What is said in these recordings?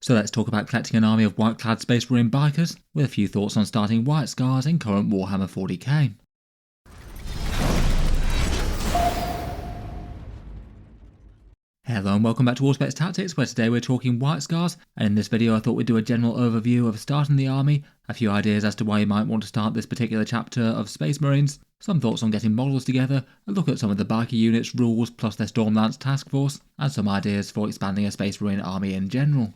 So let's talk about collecting an army of white-clad Space Marine bikers, with a few thoughts on starting White Scars in current Warhammer 40k. Hello and welcome back to Auspex Tactics, where today we're talking White Scars, and in this video I thought we'd do a general overview of starting the army, a few ideas as to why you might want to start this particular chapter of Space Marines, some thoughts on getting models together, a look at some of the biker units, rules, plus their Stormlance task force, and some ideas for expanding a Space Marine army in general.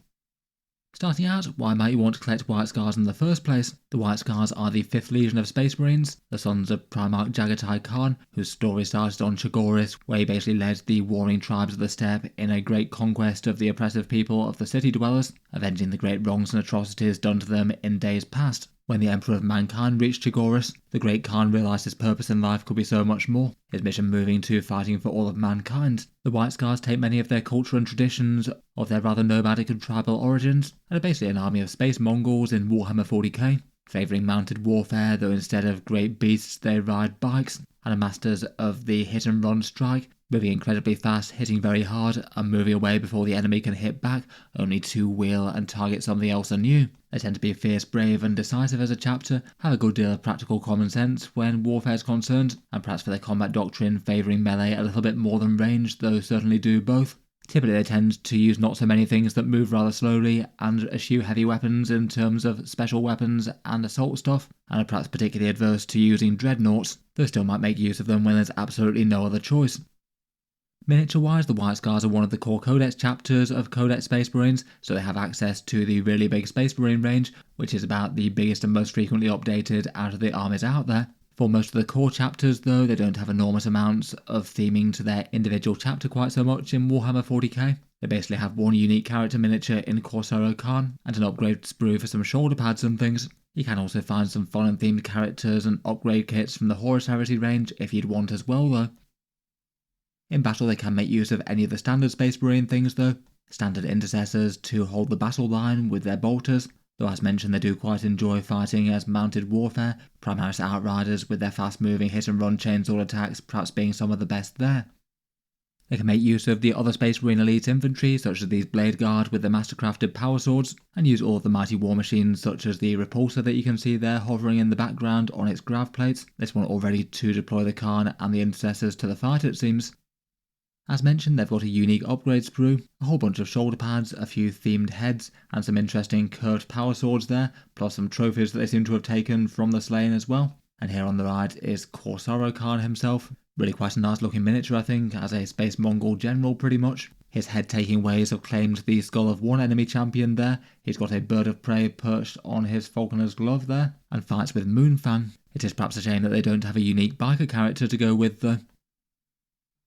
Starting out, why might you want to collect White Scars in the first place? The White Scars are the 5th Legion of Space Marines, the sons of Primarch Jagatai Khan, whose story started on Chagoris, where he basically led the warring tribes of the steppe in a great conquest of the oppressive people of the city dwellers, avenging the great wrongs and atrocities done to them in days past. When the Emperor of Mankind reached Chagoris, the great Khan realised his purpose in life could be so much more, his mission moving to fighting for all of mankind. The White Scars take many of their culture and traditions of their rather nomadic and tribal origins, and are basically an army of space Mongols in Warhammer 40k, favouring mounted warfare, though instead of great beasts they ride bikes, and are masters of the hit and run strike, moving incredibly fast, hitting very hard, and moving away before the enemy can hit back, only to wheel and target something else anew. They tend to be fierce, brave and decisive as a chapter, have a good deal of practical common sense when warfare is concerned, and perhaps for their combat doctrine favouring melee a little bit more than range, though certainly do both. Typically they tend to use not so many things that move rather slowly, and eschew heavy weapons in terms of special weapons and assault stuff, and are perhaps particularly adverse to using dreadnoughts, though still might make use of them when there's absolutely no other choice. Miniature-wise, the White Scars are one of the core Codex chapters of Codex Space Marines, so they have access to the really big Space Marine range, which is about the biggest and most frequently updated out of the armies out there. For most of the core chapters, though, they don't have enormous amounts of theming to their individual chapter quite so much in Warhammer 40k. They basically have one unique character miniature in Corsaro Khan, and an upgrade sprue for some shoulder pads and things. You can also find some fun and themed characters and upgrade kits from the Horus Heresy range if you'd want as well, though. In battle they can make use of any of the standard Space Marine things though, standard intercessors to hold the battle line with their bolters, though as mentioned they do quite enjoy fighting as mounted warfare, Primaris Outriders with their fast moving hit and run chainsaw attacks perhaps being some of the best there. They can make use of the other Space Marine elite infantry such as these Blade Guard with their mastercrafted power swords, and use all of the mighty war machines such as the Repulsor that you can see there hovering in the background on its grav plates, this one all ready to deploy the Khan and the intercessors to the fight it seems. As mentioned, they've got a unique upgrade sprue, a whole bunch of shoulder pads, a few themed heads, and some interesting curved power swords there, plus some trophies that they seem to have taken from the slain as well. And here on the right is Corsaro Khan himself, really quite a nice looking miniature I think, as a Space Mongol general pretty much. His head-taking ways have claimed the skull of one enemy champion there, he's got a bird of prey perched on his falconer's glove there, and fights with Moonfang. It is perhaps a shame that they don't have a unique biker character to go with though.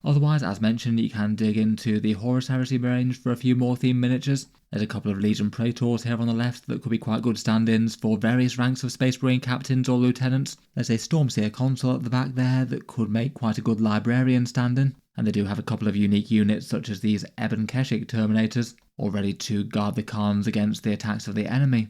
Otherwise, as mentioned, you can dig into the Horus Heresy range for a few more themed miniatures. There's a couple of Legion Praetors here on the left that could be quite good stand-ins for various ranks of Space Marine captains or lieutenants. There's a Stormseer Consul at the back there that could make quite a good Librarian stand-in. And they do have a couple of unique units such as these Ebon Keshik Terminators, all ready to guard the Khans against the attacks of the enemy.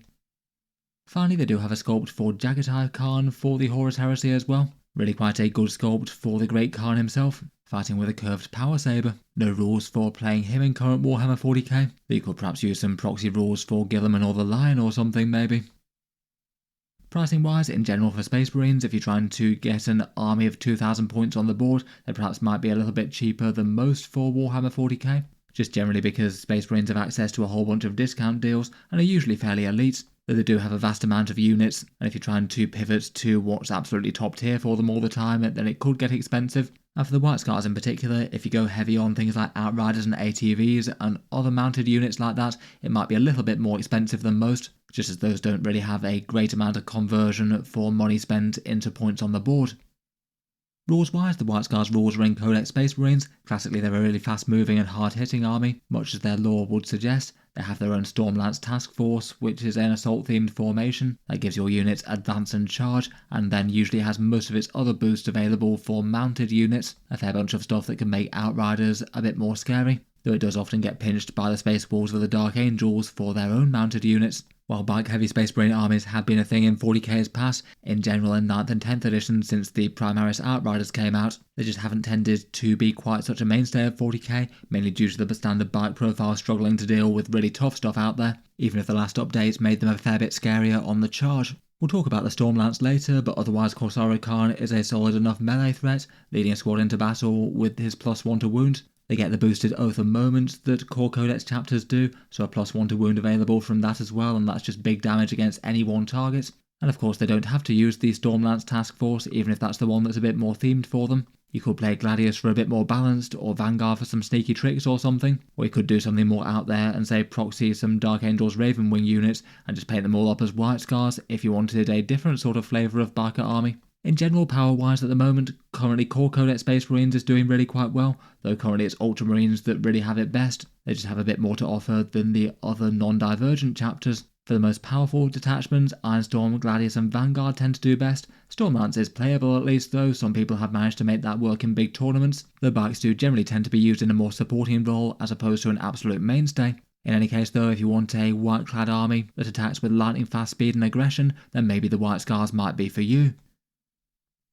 Finally, they do have a sculpt for Jagatai Khan for the Horus Heresy as well. Really quite a good sculpt for the Great Khan himself, fighting with a curved power saber. No rules for playing him in current Warhammer 40k, but you could perhaps use some proxy rules for Gilliman or the Lion or something maybe. Pricing wise, in general for Space Marines, if you're trying to get an army of 2,000 points on the board, they perhaps might be a little bit cheaper than most for Warhammer 40k, just generally because Space Marines have access to a whole bunch of discount deals and are usually fairly elite. Though they do have a vast amount of units, and if you're trying to pivot to what's absolutely top tier for them all the time, then it could get expensive. And for the White Scars in particular, if you go heavy on things like Outriders and ATVs and other mounted units like that, it might be a little bit more expensive than most, just as those don't really have a great amount of conversion for money spent into points on the board. Rules-wise, the White Scars rules are in Codex Space Marines. Classically, they're a really fast-moving and hard-hitting army, much as their lore would suggest. They have their own Stormlance task force, which is an assault-themed formation that gives your units advance and charge, and then usually has most of its other boosts available for mounted units, a fair bunch of stuff that can make Outriders a bit more scary, though it does often get pinched by the Space Wolves of the Dark Angels for their own mounted units. While bike-heavy Space Marine armies have been a thing in 40k's past, in general in 9th and 10th edition since the Primaris Outriders came out, they just haven't tended to be quite such a mainstay of 40k, mainly due to the standard bike profile struggling to deal with really tough stuff out there, even if the last update made them a fair bit scarier on the charge. We'll talk about the Stormlance later, but otherwise Corsaro Khan is a solid enough melee threat, leading a squad into battle with his +1 to wound. They get the boosted Oath of Moment that core codex chapters do, so a +1 to wound available from that as well, and that's just big damage against any one target. And of course they don't have to use the Stormlance task force, even if that's the one that's a bit more themed for them. You could play Gladius for a bit more balanced, or Vanguard for some sneaky tricks or something, or you could do something more out there and say proxy some Dark Angels Ravenwing units and just paint them all up as White Scars if you wanted a different sort of flavour of biker army. In general, power-wise at the moment, currently Core Codex Space Marines is doing really quite well, though currently it's Ultramarines that really have it best. They just have a bit more to offer than the other non-divergent chapters. For the most powerful detachments, Ironstorm, Gladius and Vanguard tend to do best. Stormlance is playable at least, though some people have managed to make that work in big tournaments. The bikes do generally tend to be used in a more supporting role as opposed to an absolute mainstay. In any case though, if you want a white-clad army that attacks with lightning fast speed and aggression, then maybe the White Scars might be for you.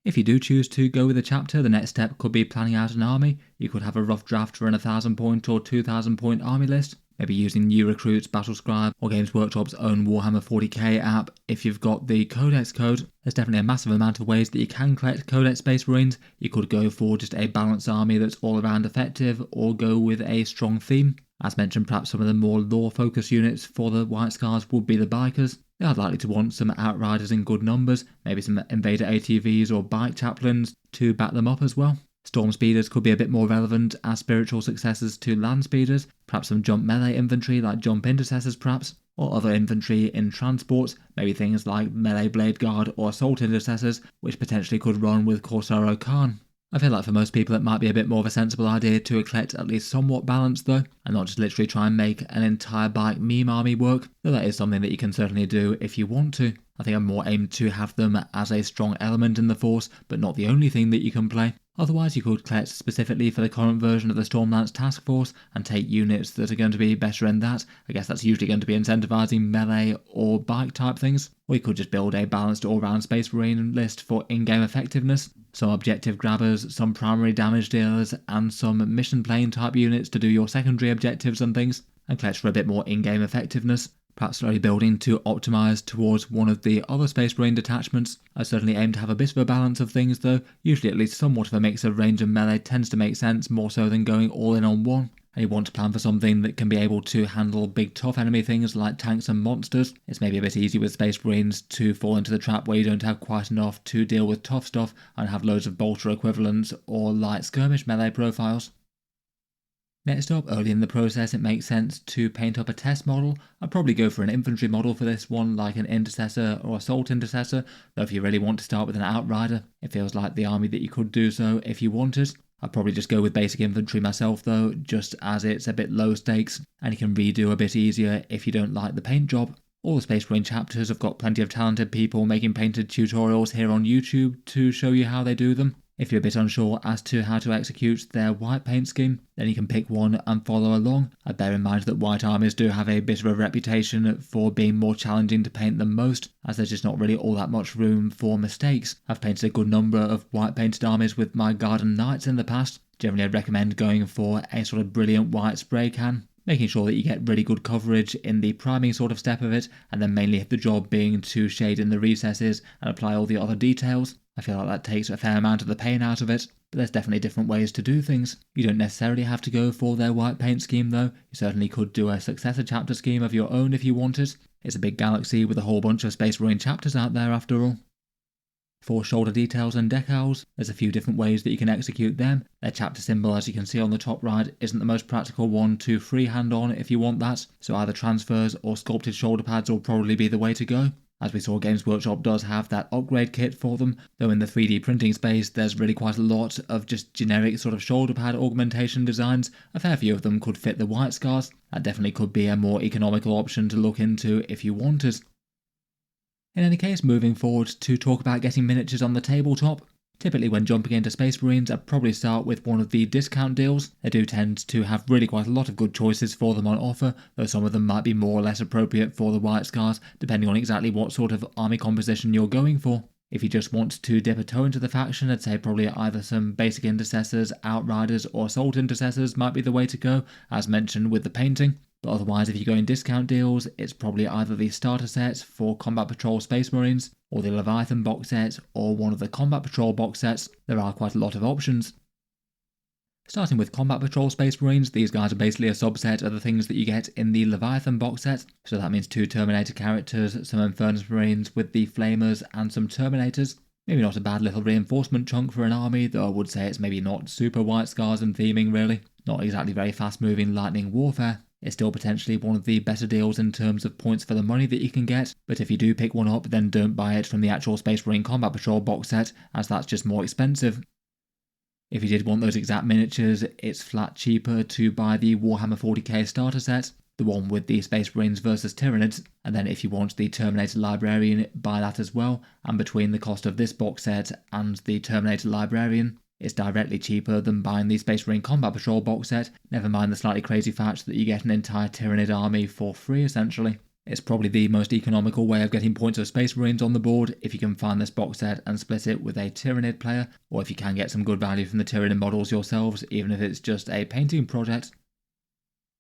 If you do choose to go with a chapter, the next step could be planning out an army. You could have a rough draft for an 1000 point or 2000 point army list, maybe using New Recruits, Battlescribe, or Games Workshop's own Warhammer 40k app if you've got the Codex code. There's definitely a massive amount of ways that you can collect Codex Space Marines. You could go for just a balanced army that's all around effective, or go with a strong theme. As mentioned, perhaps some of the more lore-focused units for the White Scars would be the Bikers. They are likely to want some Outriders in good numbers, maybe some Invader ATVs or Bike Chaplains to back them up as well. Storm Speeders could be a bit more relevant as spiritual successors to Land Speeders, perhaps some jump melee infantry like Jump Intercessors perhaps, or other infantry in transports, maybe things like Melee Blade Guard or Assault Intercessors, which potentially could run with Corsaro Khan. I feel like for most people it might be a bit more of a sensible idea to collect at least somewhat balanced though, and not just literally try and make an entire bike meme army work, though that is something that you can certainly do if you want to. I think I'm more aimed to have them as a strong element in the force, but not the only thing that you can play. Otherwise you could collect specifically for the current version of the Stormlance Task Force and take units that are going to be better in that. I guess that's usually going to be incentivising melee or bike type things. Or you could just build a balanced all-round Space Marine list for in-game effectiveness. Some objective grabbers, some primary damage dealers, and some mission plane type units to do your secondary objectives and things, and collect for a bit more in-game effectiveness. Perhaps slowly building to optimise towards one of the other Space Marine detachments. I certainly aim to have a bit of a balance of things though, usually at least somewhat of a mix of range and melee tends to make sense more so than going all in on one. And you want to plan for something that can be able to handle big tough enemy things like tanks and monsters. It's maybe a bit easy with Space Marines to fall into the trap where you don't have quite enough to deal with tough stuff and have loads of bolter equivalents or light skirmish melee profiles. Next up, early in the process it makes sense to paint up a test model. I'd probably go for an infantry model for this one, like an Intercessor or Assault Intercessor, though if you really want to start with an Outrider, it feels like the army that you could do so if you wanted. I'd probably just go with basic infantry myself though, just as it's a bit low stakes, and you can redo a bit easier if you don't like the paint job. All the Space Marine chapters have got plenty of talented people making painted tutorials here on YouTube to show you how they do them. If you're a bit unsure as to how to execute their white paint scheme, then you can pick one and follow along. I bear in mind that white armies do have a bit of a reputation for being more challenging to paint than most, as there's just not really all that much room for mistakes. I've painted a good number of white painted armies with my Garden Knights in the past. Generally I'd recommend going for a sort of brilliant white spray can, making sure that you get really good coverage in the priming sort of step of it, and then mainly the job being to shade in the recesses and apply all the other details. I feel like that takes a fair amount of the pain out of it, but there's definitely different ways to do things. You don't necessarily have to go for their white paint scheme though. You certainly could do a successor chapter scheme of your own if you wanted. It's a big galaxy with a whole bunch of Space Marine chapters out there after all. For shoulder details and decals, there's a few different ways that you can execute them. Their chapter symbol, as you can see on the top right, isn't the most practical one to freehand on if you want that, so either transfers or sculpted shoulder pads will probably be the way to go. As we saw, Games Workshop does have that upgrade kit for them, though in the 3D printing space there's really quite a lot of just generic sort of shoulder pad augmentation designs. A fair few of them could fit the White Scars. That definitely could be a more economical option to look into if you wanted. In any case, moving forward to talk about getting miniatures on the tabletop. Typically when jumping into Space Marines, I'd probably start with one of the discount deals. They do tend to have really quite a lot of good choices for them on offer, though some of them might be more or less appropriate for the White Scars, depending on exactly what sort of army composition you're going for. If you just want to dip a toe into the faction, I'd say probably either some basic intercessors, outriders, or assault intercessors might be the way to go, as mentioned with the painting. But otherwise, if you're going discount deals, it's probably either the starter set for Combat Patrol Space Marines, or the Leviathan box set, or one of the Combat Patrol box sets. There are quite a lot of options. Starting with Combat Patrol Space Marines, these guys are basically a subset of the things that you get in the Leviathan box set. So that means 2 Terminator characters, some Infernus Marines with the Flamers, and some Terminators. Maybe not a bad little reinforcement chunk for an army, though I would say it's maybe not super White Scars and theming really. Not exactly very fast moving lightning warfare. It's still potentially one of the better deals in terms of points for the money that you can get, but if you do pick one up, then don't buy it from the actual Space Marine Combat Patrol box set, as that's just more expensive. If you did want those exact miniatures, it's flat cheaper to buy the Warhammer 40K starter set, the one with the Space Marines versus Tyranids, and then if you want the Terminator Librarian, buy that as well, and between the cost of this box set and the Terminator Librarian, it's directly cheaper than buying the Space Marine Combat Patrol box set, never mind the slightly crazy fact that you get an entire Tyranid army for free essentially. It's probably the most economical way of getting points of Space Marines on the board if you can find this box set and split it with a Tyranid player, or if you can get some good value from the Tyranid models yourselves, even if it's just a painting project.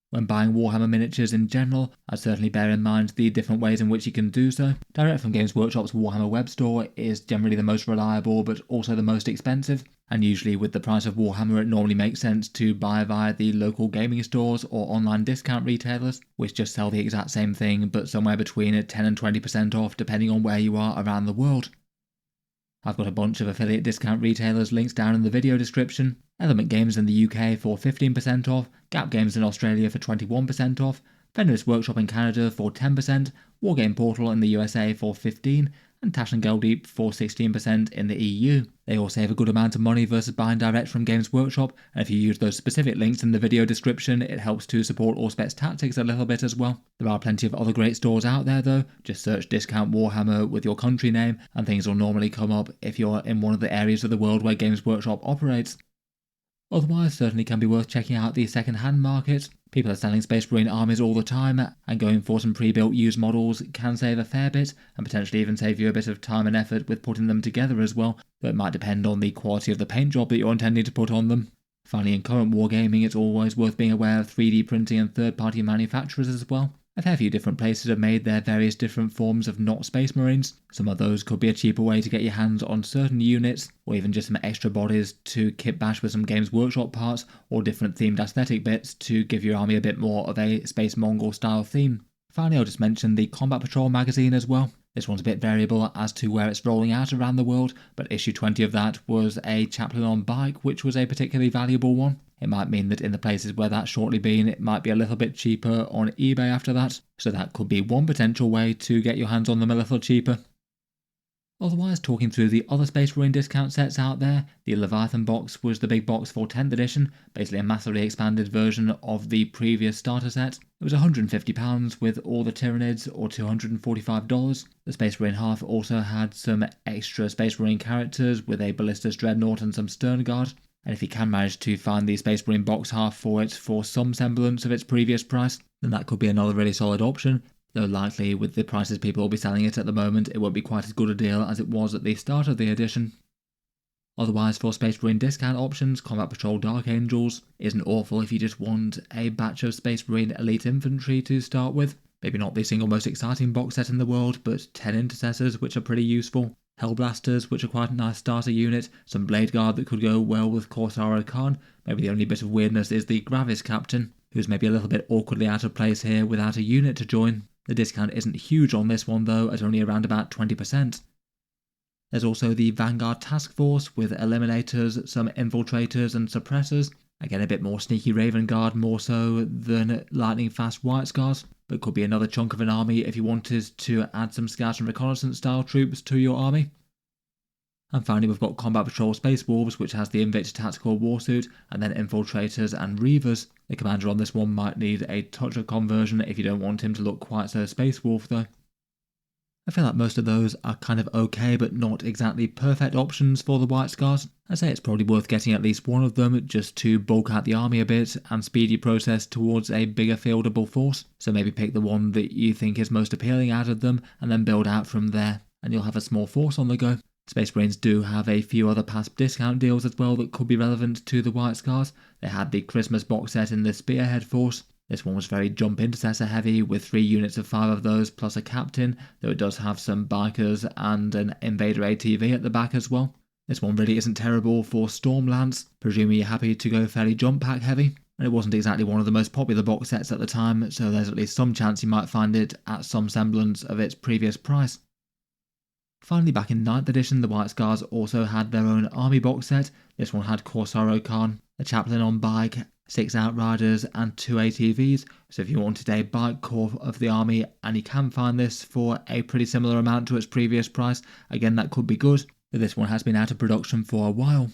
When buying Warhammer miniatures in general, I'd certainly bear in mind the different ways in which you can do so. Direct from Games Workshop's Warhammer web store is generally the most reliable but also the most expensive, and usually with the price of Warhammer it normally makes sense to buy via the local gaming stores or online discount retailers, which just sell the exact same thing but somewhere between 10 and 20% off depending on where you are around the world. I've got a bunch of affiliate discount retailers links down in the video description. Element Games in the UK for 15% off, Gap Games in Australia for 21% off, Fenris Workshop in Canada for 10%, Wargame Portal in the USA for 15%, and Tash and Geldeep for 16% in the EU. They all save a good amount of money versus buying direct from Games Workshop, and if you use those specific links in the video description, it helps to support Auspex Tactics a little bit as well. There are plenty of other great stores out there though. Just search Discount Warhammer with your country name, and things will normally come up if you're in one of the areas of the world where Games Workshop operates. Otherwise, certainly can be worth checking out the second-hand market. People are selling Space Marine armies all the time, and going for some pre-built used models can save a fair bit, and potentially even save you a bit of time and effort with putting them together as well, though it might depend on the quality of the paint job that you're intending to put on them. Finally, in current wargaming, it's always worth being aware of 3D printing and third-party manufacturers as well. A fair few different places have made their various different forms of not Space Marines. Some of those could be a cheaper way to get your hands on certain units, or even just some extra bodies to kit bash with some Games Workshop parts, or different themed aesthetic bits to give your army a bit more of a Space Mongol style theme. Finally, I'll just mention the Combat Patrol magazine as well. This one's a bit variable as to where it's rolling out around the world, but issue 20 of that was a chaplain on bike, which was a particularly valuable one. It might mean that in the places where that's shortly been, it might be a little bit cheaper on eBay after that, so that could be one potential way to get your hands on them a little cheaper. Otherwise, talking through the other Space Marine discount sets out there, the Leviathan box was the big box for 10th edition, basically a massively expanded version of the previous starter set. It was £150 with all the Tyranids, or $245. The Space Marine half also had some extra Space Marine characters with a Ballistus Dreadnought and some Stern Guard. And if you can manage to find the Space Marine box half for it for some semblance of its previous price, then that could be another really solid option, though likely with the prices people will be selling it at the moment, it won't be quite as good a deal as it was at the start of the edition. Otherwise, for Space Marine discount options, Combat Patrol Dark Angels isn't awful if you just want a batch of Space Marine Elite Infantry to start with. Maybe not the single most exciting box set in the world, but 10 Intercessors, which are pretty useful. Hellblasters, which are quite a nice starter unit, some Blade Guard that could go well with Corsaro Khan. Maybe the only bit of weirdness is the Gravis Captain, who's maybe a little bit awkwardly out of place here without a unit to join. The discount isn't huge on this one though, at only around about 20%. There's also the Vanguard Task Force with Eliminators, some Infiltrators and Suppressors. Again, a bit more sneaky Raven Guard more so than lightning fast White Scars, but could be another chunk of an army if you wanted to add some Scout and Reconnaissance style troops to your army. And finally we've got Combat Patrol Space Wolves, which has the Invictus Tactical Warsuit, and then Infiltrators and Reavers. The commander on this one might need a touch of conversion if you don't want him to look quite so Space Wolf though. I feel like most of those are kind of okay but not exactly perfect options for the White Scars. I'd say it's probably worth getting at least one of them just to bulk out the army a bit and speed your process towards a bigger fieldable force. So maybe pick the one that you think is most appealing out of them and then build out from there, and you'll have a small force on the go. Space Marines do have a few other past discount deals as well that could be relevant to the White Scars. They had the Christmas box set in the Spearhead Force. This one was very jump intercessor heavy with 3 units of 5 of those plus a captain, though it does have some bikers and an invader ATV at the back as well. This one really isn't terrible for Stormlance, presuming you're happy to go fairly jump pack heavy. And it wasn't exactly one of the most popular box sets at the time, so there's at least some chance you might find it at some semblance of its previous price. Finally, back in 9th edition, the White Scars also had their own army box set. This one had Corsaro Khan, a chaplain on bike, 6 Outriders and 2 ATVs, so if you wanted a bike core of the army, and you can find this for a pretty similar amount to its previous price, again that could be good, but this one has been out of production for a while.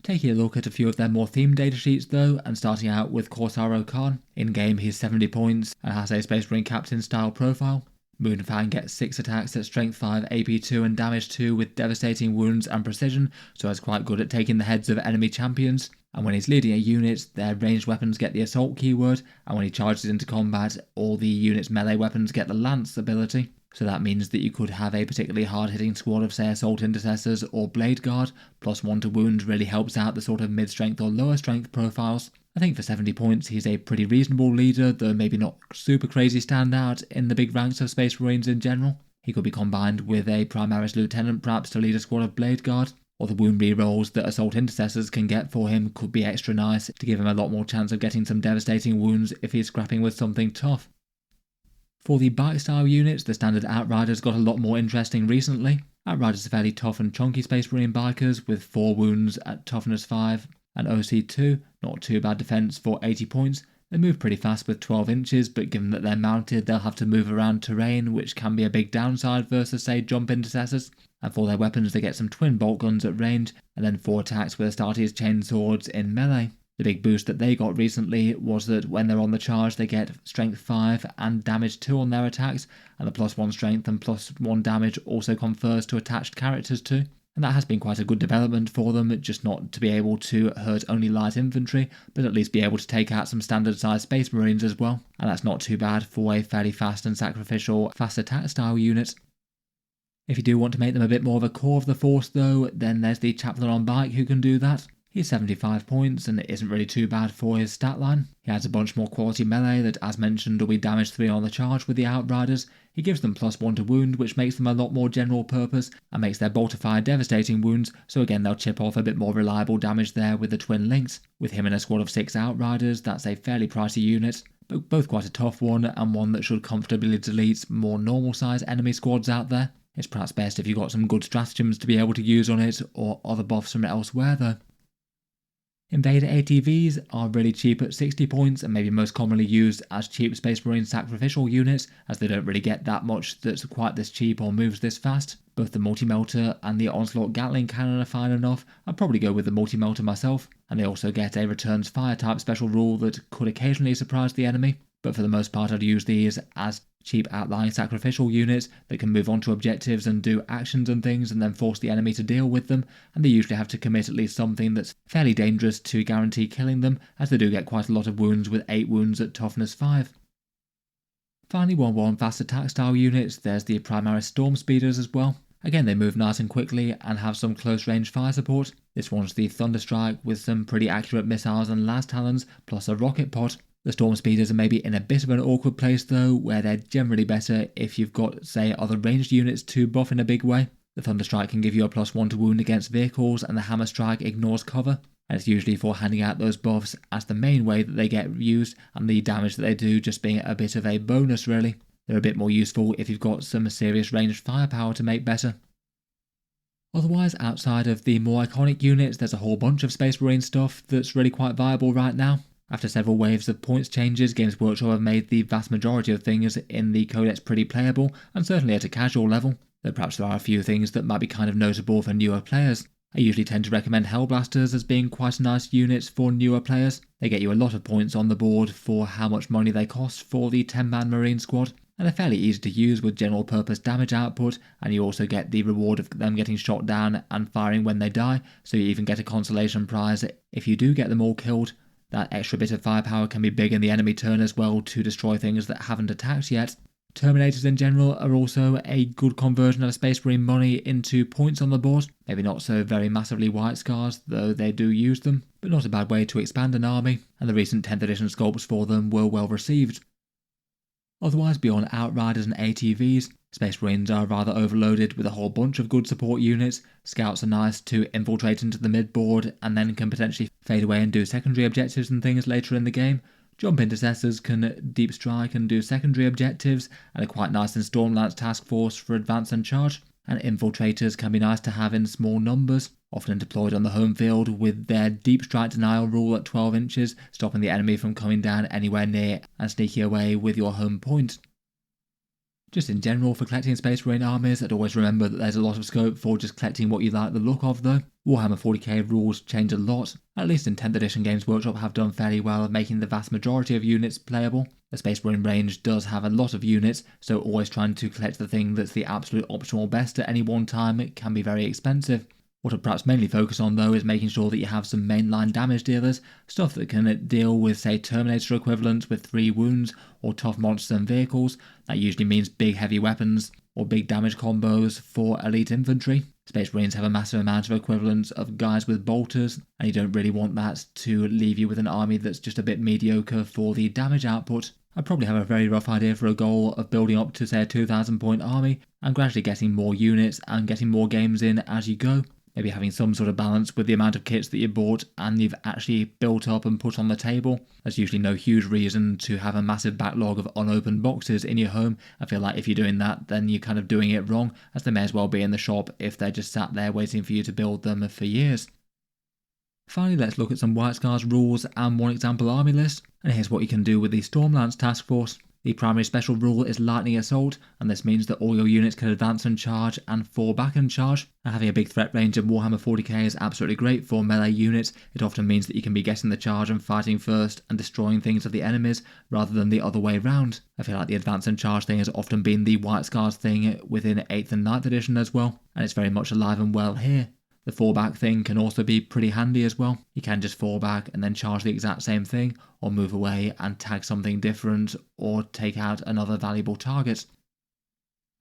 Taking a look at a few of their more themed datasheets though, and starting out with Corsaro Khan. In game he's 70 points and has a Space Marine Captain style profile. Moonfang gets 6 attacks at Strength 5, AP 2 and Damage 2 with devastating wounds and precision, so is quite good at taking the heads of enemy champions. And when he's leading a unit, their ranged weapons get the Assault keyword, and when he charges into combat, all the unit's melee weapons get the Lance ability. So that means that you could have a particularly hard-hitting squad of, say, Assault Intercessors or Blade Guard. +1 to wound really helps out the sort of mid-strength or lower strength profiles. I think for 70 points he's a pretty reasonable leader, though maybe not super crazy standout in the big ranks of Space Marines in general. He could be combined with a Primaris Lieutenant perhaps to lead a squad of Blade Guard, or the wound rerolls that Assault Intercessors can get for him could be extra nice to give him a lot more chance of getting some devastating wounds if he's scrapping with something tough. For the bike style units, the standard Outriders got a lot more interesting recently. Outriders are fairly tough and chunky Space Marine bikers with 4 wounds at toughness 5 and OC 2, not too bad defense for 80 points. They move pretty fast with 12 inches, but given that they're mounted, they'll have to move around terrain, which can be a big downside versus, say, jump intercessors. And for their weapons, they get some twin bolt guns at range, and then 4 attacks with Astartes chainswords in melee. The big boost that they got recently was that when they're on the charge, they get strength 5 and damage 2 on their attacks, and the +1 strength and +1 damage also confers to attached characters too. And that has been quite a good development for them, just not to be able to hurt only light infantry, but at least be able to take out some standard sized Space Marines as well. And that's not too bad for a fairly fast and sacrificial fast attack style unit. If you do want to make them a bit more of a core of the force though, then there's the Chaplain on bike who can do that. He's 75 points and it isn't really too bad for his stat line. He adds a bunch more quality melee that, as mentioned, will be damage 3 on the charge with the Outriders. He gives them +1 to wound, which makes them a lot more general purpose and makes their boltified devastating wounds, so again they'll chip off a bit more reliable damage there with the twin links. With him in a squad of 6 Outriders, that's a fairly pricey unit, but both quite a tough one and one that should comfortably delete more normal size enemy squads out there. It's perhaps best if you've got some good stratagems to be able to use on it, or other buffs from elsewhere though. Invader ATVs are really cheap at 60 points and maybe most commonly used as cheap Space Marine sacrificial units, as they don't really get that much that's quite this cheap or moves this fast. Both the Multi-Melter and the Onslaught Gatling Cannon are fine enough. I'd probably go with the Multi-Melter myself, and they also get a Returns Fire type special rule that could occasionally surprise the enemy, but for the most part I'd use these as cheap outlying sacrificial units that can move on to objectives and do actions and things and then force the enemy to deal with them, and they usually have to commit at least something that's fairly dangerous to guarantee killing them, as they do get quite a lot of wounds with 8 wounds at toughness 5. Finally, 1-1 fast attack style units, there's the Primaris Storm Speeders as well. Again, they move nice and quickly and have some close range fire support. This one's the Thunderstrike with some pretty accurate missiles and las talons, plus a rocket pod. The Storm Speeders are maybe in a bit of an awkward place though, where they're generally better if you've got, say, other ranged units to buff in a big way. The Thunderstrike can give you a +1 to wound against vehicles, and the Hammer Strike ignores cover, and it's usually for handing out those buffs as the main way that they get used, and the damage that they do just being a bit of a bonus really. They're a bit more useful if you've got some serious ranged firepower to make better. Otherwise, outside of the more iconic units, there's a whole bunch of Space Marine stuff that's really quite viable right now. After several waves of points changes, Games Workshop have made the vast majority of things in the Codex pretty playable, and certainly at a casual level, though perhaps there are a few things that might be kind of notable for newer players. I usually tend to recommend Hellblasters as being quite a nice unit for newer players. They get you a lot of points on the board for how much money they cost for the 10-man Marine squad, and they're fairly easy to use with general purpose damage output, and you also get the reward of them getting shot down and firing when they die, so you even get a consolation prize if you do get them all killed. That extra bit of firepower can be big in the enemy turn as well to destroy things that haven't attacked yet. Terminators in general are also a good conversion of Space Marine money into points on the board. Maybe not so very massively white scars, though they do use them, but not a bad way to expand an army, and the recent 10th edition sculpts for them were well received. Otherwise, beyond Outriders and ATVs, Space Marines are rather overloaded with a whole bunch of good support units. Scouts are nice to infiltrate into the mid-board and then can potentially fade away and do secondary objectives and things later in the game. Jump Intercessors can deep strike and do secondary objectives, and are quite nice in Stormlance Task Force for advance and charge. And Infiltrators can be nice to have in small numbers, often deployed on the home field with their deep strike denial rule at 12 inches, stopping the enemy from coming down anywhere near and sneaking away with your home point. Just in general, for collecting Space Marine armies, I'd always remember that there's a lot of scope for just collecting what you like the look of though. Warhammer 40k rules change a lot, at least in 10th edition Games Workshop have done fairly well at making the vast majority of units playable. The Space Marine range does have a lot of units, so always trying to collect the thing that's the absolute optimal best at any one time can be very expensive. What I'd perhaps mainly focus on though is making sure that you have some mainline damage dealers, stuff that can deal with say Terminator equivalents with 3 wounds, or tough monsters and vehicles. That usually means big heavy weapons, or big damage combos for elite infantry. Space Marines have a massive amount of equivalents of guys with bolters, and you don't really want that to leave you with an army that's just a bit mediocre for the damage output. I probably have a very rough idea for a goal of building up to say a 2,000 point army, and gradually getting more units and getting more games in as you go. Maybe having some sort of balance with the amount of kits that you bought and you've actually built up and put on the table. There's usually no huge reason to have a massive backlog of unopened boxes in your home. I feel like if you're doing that, then you're kind of doing it wrong, as they may as well be in the shop if they're just sat there waiting for you to build them for years. Finally, let's look at some White Scars rules and one example army list. And here's what you can do with the Stormlance Task Force. The primary special rule is Lightning Assault, and this means that all your units can advance and charge and fall back and charge. And having a big threat range in Warhammer 40k is absolutely great for melee units. It often means that you can be getting the charge and fighting first and destroying things of the enemies, rather than the other way round. I feel like the advance and charge thing has often been the White Scars thing within 8th and 9th edition as well, and it's very much alive and well here. The fallback thing can also be pretty handy as well. You can just fall back and then charge the exact same thing, or move away and tag something different, or take out another valuable target.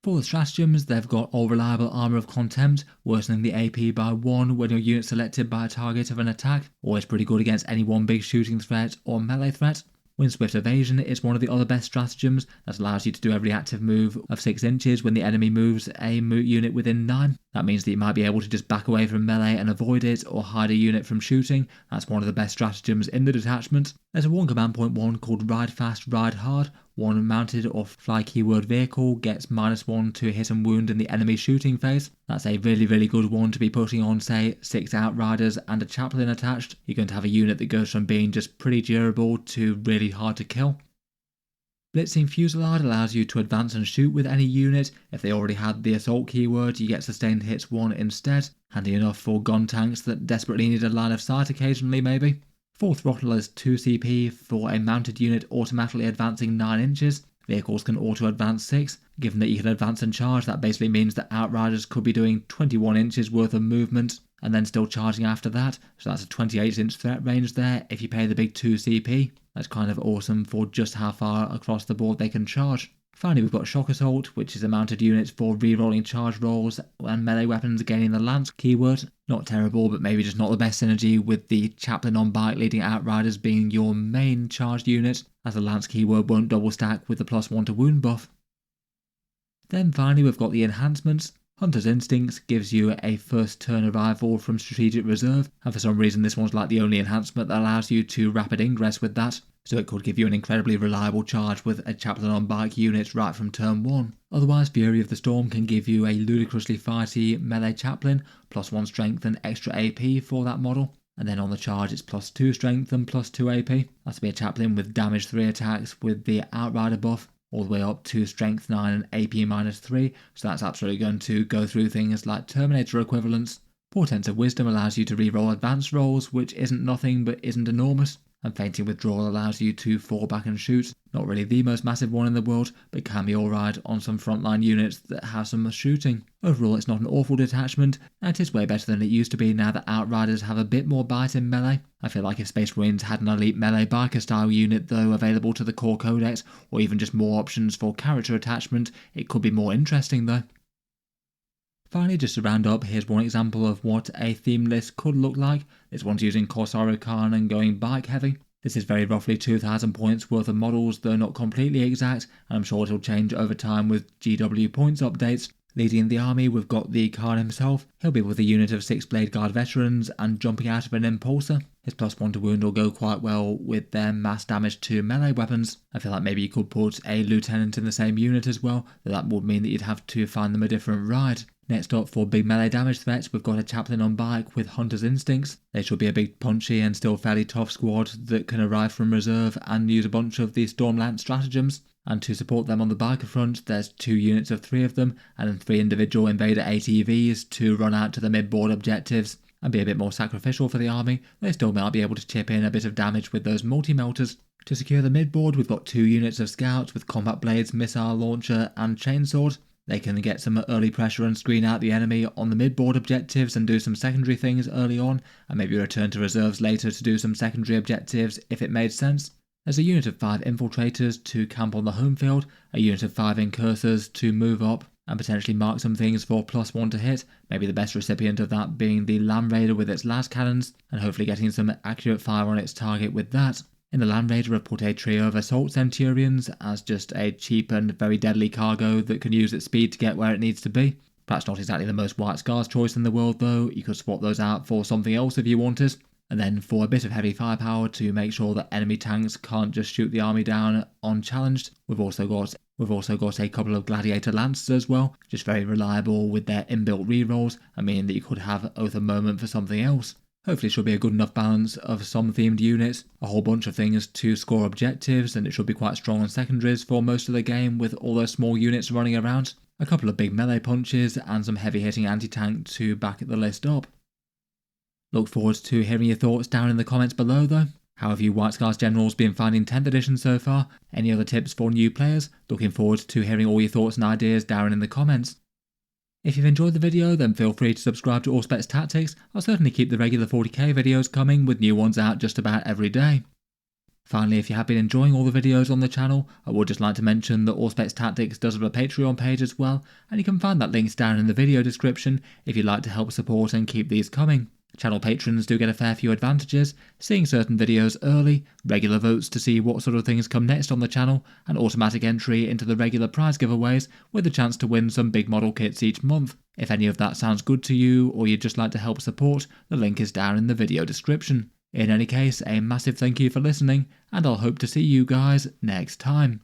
For the stratagems, they've got All Reliable Armour of Contempt, worsening the AP by 1 when your unit's selected by a target of an attack, always pretty good against any one big shooting threat or melee threat. Windswift Evasion is one of the other best stratagems that allows you to do every active move of 6 inches when the enemy moves a unit within 9. That means that you might be able to just back away from melee and avoid it, or hide a unit from shooting. That's one of the best stratagems in the detachment. There's a 1 command point 1 called Ride Fast, Ride Hard. One mounted or fly keyword vehicle gets -1 to hit and wound in the enemy shooting phase. That's a really good one to be putting on say 6 Outriders and a Chaplain attached. You're going to have a unit that goes from being just pretty durable to really hard to kill. Blitzing Fusillade allows you to advance and shoot with any unit. If they already had the assault keyword, you get sustained hits 1 instead. Handy enough for gun tanks that desperately need a line of sight occasionally maybe. Full Throttle is 2 CP for a mounted unit automatically advancing 9 inches. Vehicles can auto-advance 6. Given that you can advance and charge, that basically means that Outriders could be doing 21 inches worth of movement and then still charging after that. So that's a 28-inch threat range there if you pay the big 2 CP. That's kind of awesome for just how far across the board they can charge. Finally, we've got Shock Assault, which is a mounted unit for re-rolling charge rolls and melee weapons gaining the Lance keyword. Not terrible, but maybe just not the best synergy with the Chaplain on bike leading Outriders being your main charged unit, as the Lance keyword won't double stack with the +1 to wound buff. Then finally we've got the enhancements. Hunter's Instincts gives you a first turn arrival from Strategic Reserve, and for some reason this one's like the only enhancement that allows you to rapid ingress with that, so it could give you an incredibly reliable charge with a Chaplain on bike unit right from turn 1. Otherwise, Fury of the Storm can give you a ludicrously fighty melee Chaplain, +1 strength and extra AP for that model, and then on the charge it's +2 strength and +2 AP. That's to be a Chaplain with damage 3 attacks with the Outrider buff, all the way up to strength 9 and AP -3, so that's absolutely going to go through things like Terminator equivalents. Portents of Wisdom allows you to reroll advanced rolls, which isn't nothing but isn't enormous. and feinting withdrawal allows you to fall back and shoot. Not really the most massive one in the world, but can be alright on some frontline units that have some shooting. Overall, it's not an awful detachment, and it is way better than it used to be now that Outriders have a bit more bite in melee. I feel like if Space Marines had an elite melee biker style unit though available to the core codex, or even just more options for character attachment, it could be more interesting though. Finally, just to round up, here's one example of what a theme list could look like. This one's using Corsair Khan and going bike heavy. This is very roughly 2,000 points worth of models, though not completely exact, and I'm sure it'll change over time with GW points updates. Leading the army, we've got the Khan himself. He'll be with a unit of 6 Blade Guard veterans and jumping out of an Impulsor. His +1 to wound will go quite well with their mass damage to melee weapons. I feel like maybe you could put a lieutenant in the same unit as well, though that would mean that you'd have to find them a different ride. Next up, for big melee damage threats, we've got a chaplain on bike with Hunter's Instincts. They should be a big punchy and still fairly tough squad that can arrive from reserve and use a bunch of the Stormlance stratagems. And to support them on the biker front, there's 2 units of 3 of them, and 3 individual Invader ATVs to run out to the mid-board objectives and be a bit more sacrificial for the army. They still might be able to chip in a bit of damage with those multi-melters. To secure the mid-board, we've got 2 units of scouts with combat blades, missile launcher and chainsword. They can get some early pressure and screen out the enemy on the mid-board objectives and do some secondary things early on, and maybe return to reserves later to do some secondary objectives if it made sense. There's a unit of 5 infiltrators to camp on the home field, a unit of 5 incursors to move up and potentially mark some things for +1 to hit, maybe the best recipient of that being the Land Raider with its las cannons, and hopefully getting some accurate fire on its target with that. In the Land Raider, I've put a trio of Assault Centurions as just a cheap and very deadly cargo that can use its speed to get where it needs to be. Perhaps not exactly the most White Scars choice in the world though, you could swap those out for something else if you wanted. And then for a bit of heavy firepower to make sure that enemy tanks can't just shoot the army down unchallenged, we've also got a couple of Gladiator Lancers as well, just very reliable with their inbuilt rerolls, and meaning that you could have Oath of Moment for something else. Hopefully it should be a good enough balance of some themed units, a whole bunch of things to score objectives, and it should be quite strong on secondaries for most of the game with all those small units running around. A couple of big melee punches and some heavy hitting anti-tank to back the list up. Look forward to hearing your thoughts down in the comments below though. How have you White Scars generals been finding 10th edition so far? Any other tips for new players? Looking forward to hearing all your thoughts and ideas down in the comments. If you've enjoyed the video, then feel free to subscribe to Auspex Tactics. I'll certainly keep the regular 40k videos coming with new ones out just about every day. Finally, if you have been enjoying all the videos on the channel, I would just like to mention that Auspex Tactics does have a Patreon page as well, and you can find that links down in the video description if you'd like to help support and keep these coming. Channel patrons do get a fair few advantages, seeing certain videos early, regular votes to see what sort of things come next on the channel, and automatic entry into the regular prize giveaways with a chance to win some big model kits each month. If any of that sounds good to you or you'd just like to help support, the link is down in the video description. In any case, a massive thank you for listening, and I'll hope to see you guys next time.